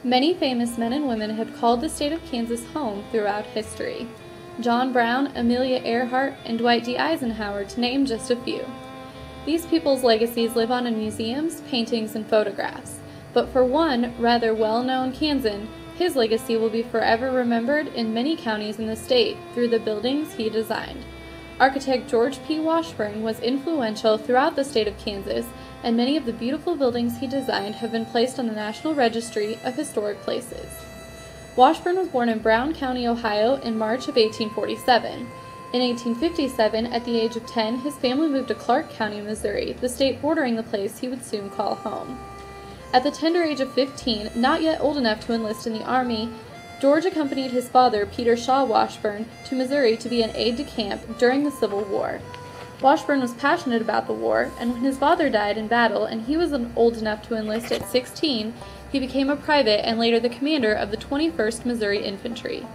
Many famous men and women have called the state of Kansas home throughout history. John Brown, Amelia Earhart, and Dwight D. Eisenhower, to name just a few. These people's legacies live on in museums, paintings, and photographs. But for one rather well-known Kansan, his legacy will be forever remembered in many counties in the state through the buildings he designed. Architect George P. Washburn was influential throughout the state of Kansas, and many of the beautiful buildings he designed have been placed on the National Registry of Historic Places. Washburn was born in Brown County, Ohio in March of 1847. In 1857, at the age of 10, his family moved to Clark County, Missouri, the state bordering the place he would soon call home. At the tender age of 15, not yet old enough to enlist in the Army, George accompanied his father, Peter Shaw Washburn, to Missouri to be an aide-de-camp during the Civil War. Washburn was passionate about the war, and when his father died in battle and he was old enough to enlist at 16, he became a private and later the commander of the 21st Missouri Infantry.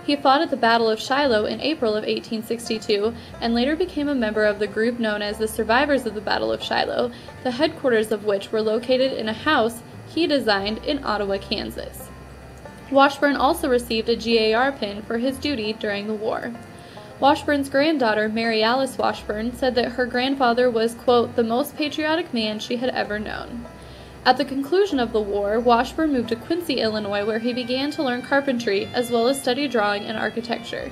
He fought at the Battle of Shiloh in April of 1862 and later became a member of the group known as the Survivors of the Battle of Shiloh, the headquarters of which were located in a house he designed in Ottawa, Kansas. Washburn also received a GAR pin for his duty during the war. Washburn's granddaughter, Mary Alice Washburn, said that her grandfather was, quote, the most patriotic man she had ever known. At the conclusion of the war, Washburn moved to Quincy, Illinois, where he began to learn carpentry as well as study drawing and architecture.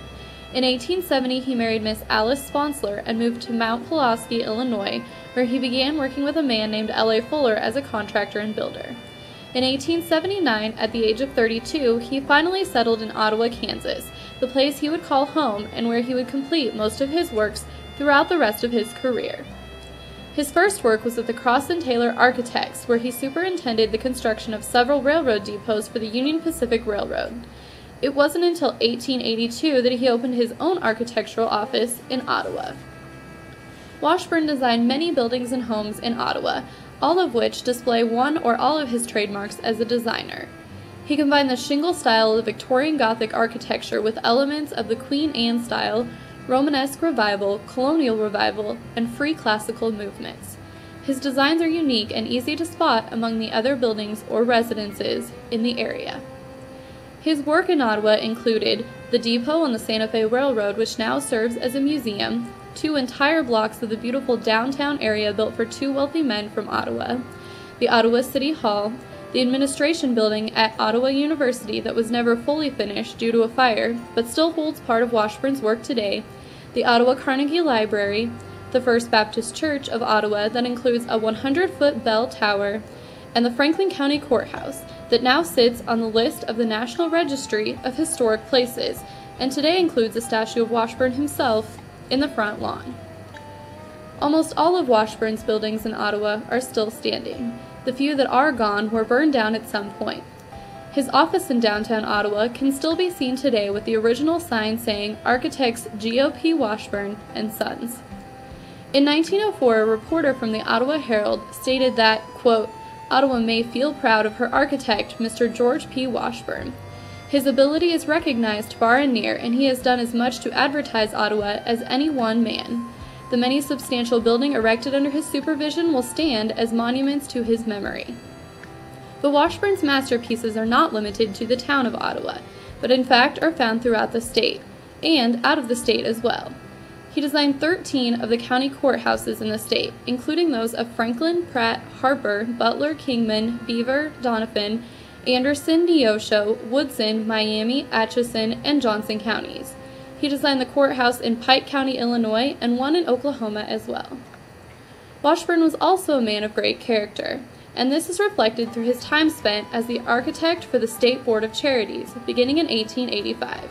In 1870, he married Miss Alice Sponsler and moved to Mount Pulaski, Illinois, where he began working with a man named L.A. Fuller as a contractor and builder. In 1879, at the age of 32, he finally settled in Ottawa, Kansas, the place he would call home and where he would complete most of his works throughout the rest of his career. His first work was with the Cross and Taylor Architects, where he superintended the construction of several railroad depots for the Union Pacific Railroad. It wasn't until 1882 that he opened his own architectural office in Ottawa. Washburn designed many buildings and homes in Ottawa, all of which display one or all of his trademarks as a designer. He combined the shingle style of Victorian Gothic architecture with elements of the Queen Anne style, Romanesque revival, colonial revival, and free classical movements. His designs are unique and easy to spot among the other buildings or residences in the area. His work in Ottawa included the depot on the Santa Fe Railroad, which now serves as a museum, 2 entire blocks of the beautiful downtown area built for 2 wealthy men from Ottawa, the Ottawa City Hall, the administration building at Ottawa University that was never fully finished due to a fire, but still holds part of Washburn's work today, the Ottawa Carnegie Library, the First Baptist Church of Ottawa that includes a 100-foot bell tower, and the Franklin County Courthouse that now sits on the list of the National Registry of Historic Places, and today includes a statue of Washburn himself in the front lawn. Almost all of Washburn's buildings in Ottawa are still standing. The few that are gone were burned down at some point. His office in downtown Ottawa can still be seen today with the original sign saying Architects G.O.P. Washburn and Sons. In 1904, a reporter from the Ottawa Herald stated that, quote, Ottawa may feel proud of her architect, Mr. George P. Washburn. His ability is recognized far and near, and he has done as much to advertise Ottawa as any one man. The many substantial buildings erected under his supervision will stand as monuments to his memory. But Washburn's masterpieces are not limited to the town of Ottawa, but in fact are found throughout the state, and out of the state as well. He designed 13 of the county courthouses in the state, including those of Franklin, Pratt, Harper, Butler, Kingman, Beaver, Doniphan, Anderson, Neosho, Woodson, Miami, Atchison, and Johnson counties. He designed the courthouse in Pike County, Illinois, and one in Oklahoma as well. Washburn was also a man of great character, and this is reflected through his time spent as the architect for the State Board of Charities, beginning in 1885.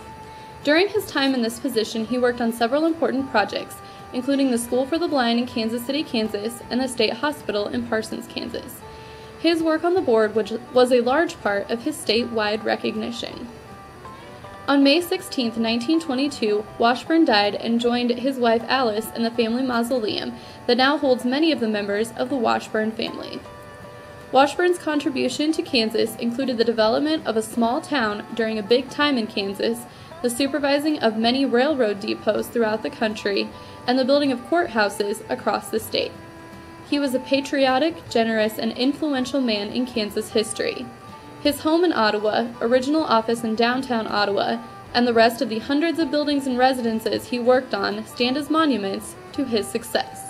During his time in this position, he worked on several important projects, including the School for the Blind in Kansas City, Kansas, and the State Hospital in Parsons, Kansas. His work on the board was a large part of his statewide recognition. On May 16, 1922, Washburn died and joined his wife Alice in the family mausoleum that now holds many of the members of the Washburn family. Washburn's contribution to Kansas included the development of a small town during a big time in Kansas, the supervising of many railroad depots throughout the country, and the building of courthouses across the state. He was a patriotic, generous, and influential man in Kansas history. His home in Ottawa, original office in downtown Ottawa, and the rest of the hundreds of buildings and residences he worked on stand as monuments to his success.